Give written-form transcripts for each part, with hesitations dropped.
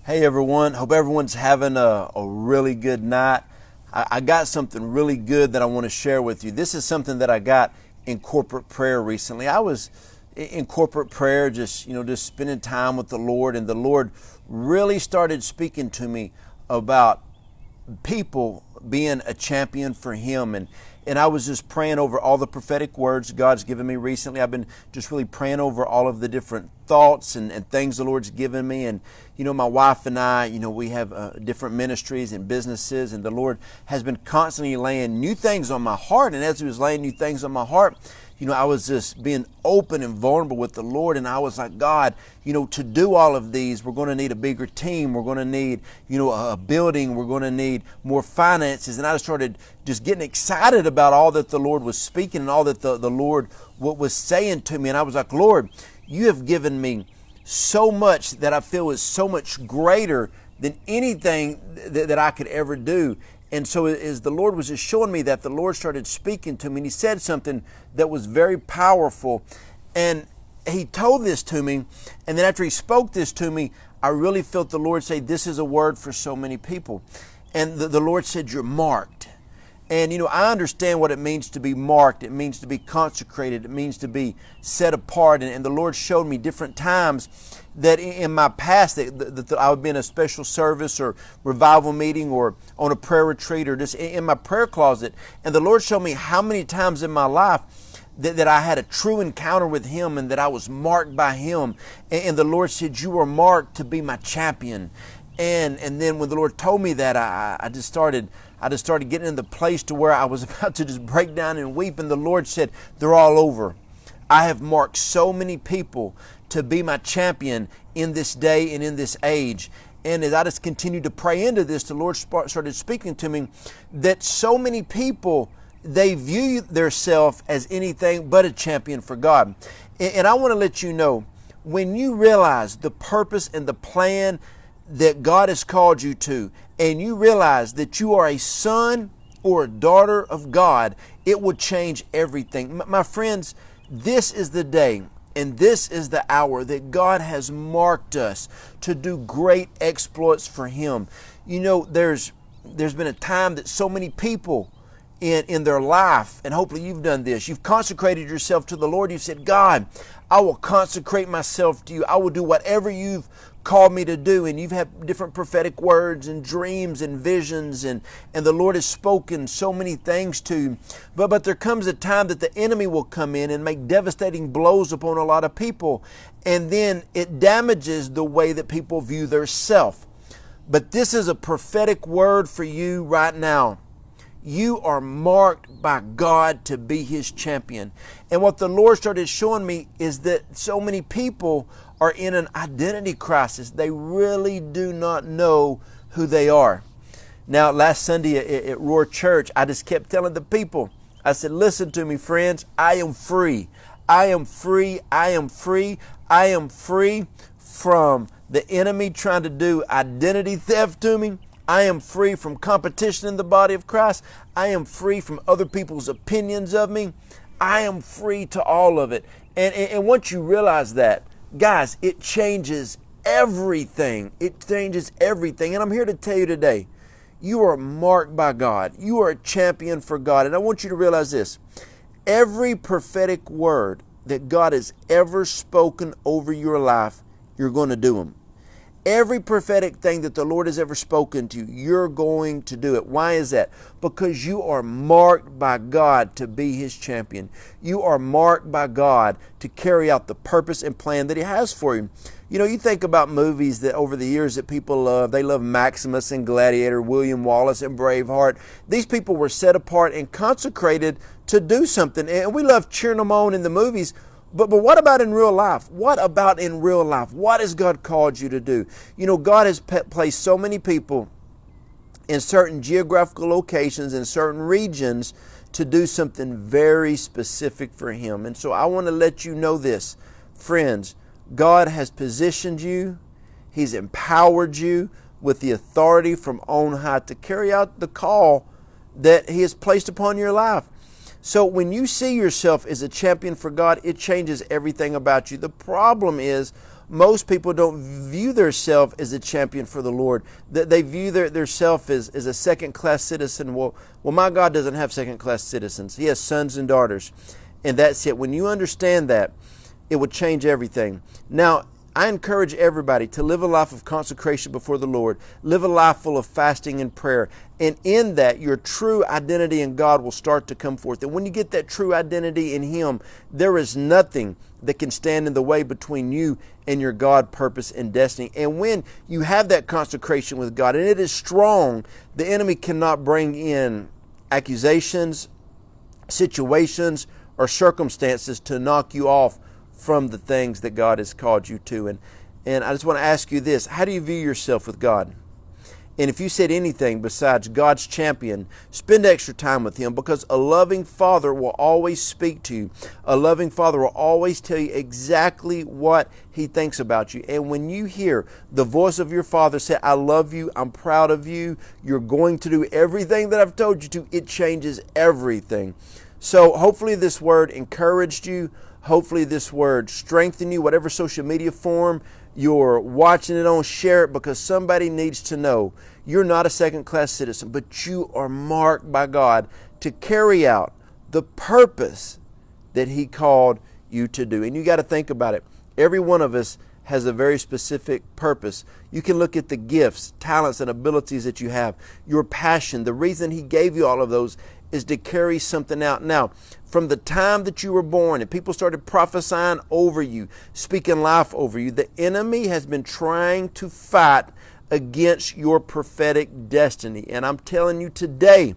Hey everyone, hope everyone's having a really good night. I got something really good that I want to share with you. This is something that I got in corporate prayer recently. I was in corporate prayer just spending time with the Lord, and the Lord really started speaking to me about people being a champion for Him. And I was just praying over all the prophetic words God's given me recently. I've been just really praying over all of the different thoughts and things the Lord's given me. And, my wife and I, we have different ministries and businesses, and the Lord has been constantly laying new things on my heart. And as He was laying new things on my heart, I was just being open and vulnerable with the Lord. And I was like, God, to do all of these, we're going to need a bigger team. We're going to need, a building. We're going to need more finances. And I started just getting excited about all that the Lord was speaking and all that the Lord was saying to me. And I was like, Lord, you have given me so much that I feel is so much greater than anything that I could ever do. And so as the Lord was just showing me that, the Lord started speaking to me, and He said something that was very powerful. And He told this to me, and then after He spoke this to me, I really felt the Lord say, this is a word for so many people. And the Lord said, you're marked. And, I understand what it means to be marked. It means to be consecrated. It means to be set apart. And the Lord showed me different times that in my past that I would be in a special service or revival meeting or on a prayer retreat or just in my prayer closet. And the Lord showed me how many times in my life that I had a true encounter with Him and that I was marked by Him. And the Lord said, you are marked to be my champion. And then when the Lord told me that, I just started getting in the place to where I was about to just break down and weep. And the Lord said, they're all over. I have marked so many people to be my champion in this day and in this age. And as I just continued to pray into this, the Lord started speaking to me that so many people, they view themselves as anything but a champion for God. And I want to let you know, when you realize the purpose and the plan that God has called you to, and you realize that you are a son or a daughter of God, it will change everything. My friends, this is the day and this is the hour that God has marked us to do great exploits for Him. There's been a time that so many people in their life, and hopefully you've done this, you've consecrated yourself to the Lord. You've said, God, I will consecrate myself to you. I will do whatever you've called me to do. And you've had different prophetic words and dreams and visions, and the Lord has spoken so many things to you. But there comes a time that the enemy will come in and make devastating blows upon a lot of people, and then it damages the way that people view their self. But this is a prophetic word for you right now. You are marked by God to be His champion. And what the Lord started showing me is that so many people are in an identity crisis. They really do not know who they are. Now, last Sunday at Roar Church, I just kept telling the people, I said, listen to me, friends, I am free. I am free. I am free. I am free from the enemy trying to do identity theft to me. I am free from competition in the body of Christ. I am free from other people's opinions of me. I am free to all of it. And once you realize that, guys, it changes everything. It changes everything. And I'm here to tell you today, you are marked by God. You are a champion for God. And I want you to realize this. Every prophetic word that God has ever spoken over your life, you're going to do them. Every prophetic thing that the Lord has ever spoken to you, you're going to do it. Why is that? Because you are marked by God to be His champion. You are marked by God to carry out the purpose and plan that He has for you. You think about movies that over the years that people love. They love Maximus and Gladiator, William Wallace and Braveheart. These people were set apart and consecrated to do something. And we love cheering them on in the movies. But what about in real life? What about in real life? What has God called you to do? God has placed so many people in certain geographical locations, in certain regions, to do something very specific for Him. And so I want to let you know this, friends, God has positioned you. He's empowered you with the authority from on high to carry out the call that He has placed upon your life. So when you see yourself as a champion for God, it changes everything about you. The problem is most people don't view themselves as a champion for the Lord. They view their self as a second-class citizen. Well, my God doesn't have second-class citizens. He has sons and daughters, and that's it. When you understand that, it will change everything. Now, I encourage everybody to live a life of consecration before the Lord. Live a life full of fasting and prayer. And in that, your true identity in God will start to come forth. And when you get that true identity in Him, there is nothing that can stand in the way between you and your God purpose and destiny. And when you have that consecration with God, and it is strong, the enemy cannot bring in accusations, situations, or circumstances to knock you off from the things that God has called you to. And I just want to ask you this: how do you view yourself with God? And if you said anything besides God's champion, spend extra time with Him, because a loving Father will always speak to you. A loving Father will always tell you exactly what He thinks about you. And when you hear the voice of your Father say, I love you, I'm proud of you, you're going to do everything that I've told you to, it changes everything. So hopefully this word encouraged you. Hopefully this word strengthened you. Whatever social media form you're watching it on, share it, because somebody needs to know you're not a second-class citizen, but you are marked by God to carry out the purpose that He called you to do. And you got to think about it. Every one of us has a very specific purpose. You can look at the gifts, talents, and abilities that you have, your passion. The reason He gave you all of those is to carry something out. Now, from the time that you were born and people started prophesying over you, speaking life over you, the enemy has been trying to fight against your prophetic destiny. And I'm telling you today,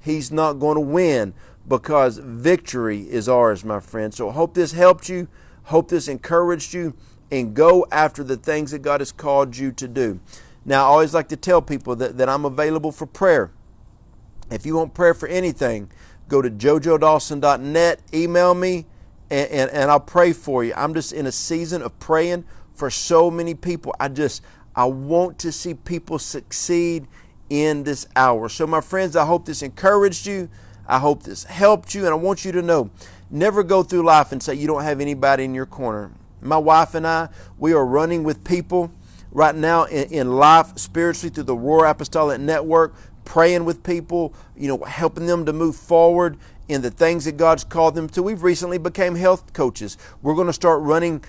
he's not going to win, because victory is ours, my friend. So I hope this helped you. Hope this encouraged you, and go after the things that God has called you to do. Now, I always like to tell people that I'm available for prayer. If you want prayer for anything, go to jojodawson.net, email me, and I'll pray for you. I'm just in a season of praying for so many people. I want to see people succeed in this hour. So my friends, I hope this encouraged you. I hope this helped you. And I want you to know, never go through life and say you don't have anybody in your corner. My wife and I, we are running with people right now in life, spiritually, through the Roar Apostolic Network, praying with people, helping them to move forward in the things that God's called them to. We've recently became health coaches. We're going to start running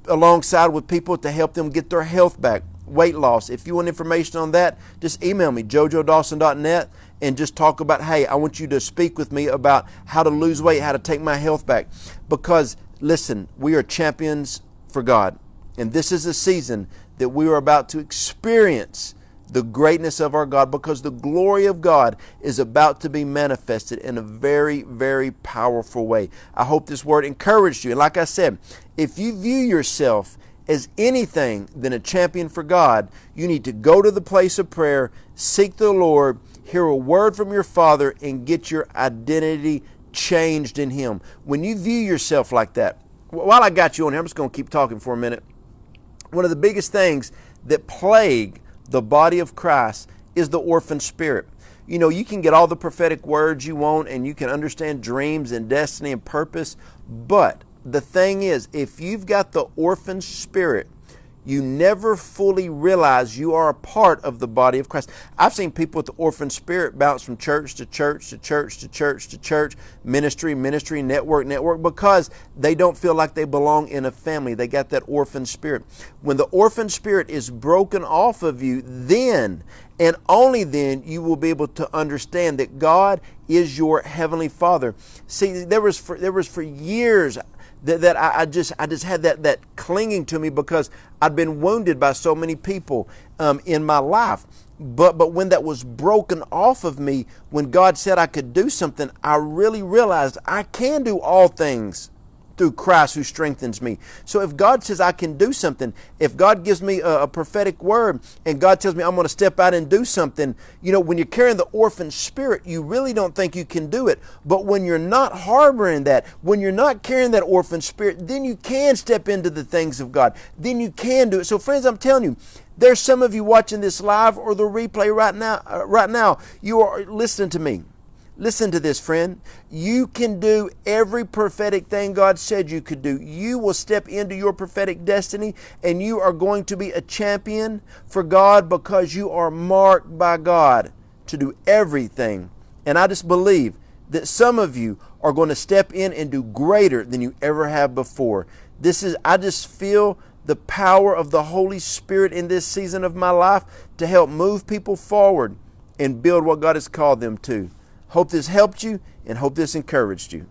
alongside with people to help them get their health back, weight loss. If you want information on that, just email me, jojodawson.net, and just talk about, hey, I want you to speak with me about how to lose weight, how to take my health back. Because, listen, we are champions for God. And this is a season that we are about to experience the greatness of our God, because the glory of God is about to be manifested in a very, very powerful way. I hope this word encouraged you. And like I said, if you view yourself as anything than a champion for God, you need to go to the place of prayer, seek the Lord, hear a word from your Father, and get your identity changed in Him. When you view yourself like that, while I got you on here, I'm just going to keep talking for a minute. One of the biggest things that plague the body of Christ is the orphan spirit. You can get all the prophetic words you want, and you can understand dreams and destiny and purpose. But the thing is, if you've got the orphan spirit, you never fully realize you are a part of the body of Christ. I've seen people with the orphan spirit bounce from church to church to church to church to church, ministry, network, because they don't feel like they belong in a family. They got that orphan spirit. When the orphan spirit is broken off of you, then and only then you will be able to understand that God is your heavenly Father. See, there was for years that I just had that clinging to me, because I'd been wounded by so many people in my life. But when that was broken off of me, when God said I could do something, I really realized I can do all things through Christ who strengthens me. So if God says I can do something, if God gives me a prophetic word and God tells me I'm going to step out and do something, when you're carrying the orphan spirit, you really don't think you can do it. But when you're not harboring that, when you're not carrying that orphan spirit, then you can step into the things of God. Then you can do it. So friends, I'm telling you, there's some of you watching this live or the replay right now. You are listening to me. Listen to this, friend. You can do every prophetic thing God said you could do. You will step into your prophetic destiny, and you are going to be a champion for God because you are marked by God to do everything. And I just believe that some of you are going to step in and do greater than you ever have before. I just feel the power of the Holy Spirit in this season of my life to help move people forward and build what God has called them to. Hope this helped you and hope this encouraged you.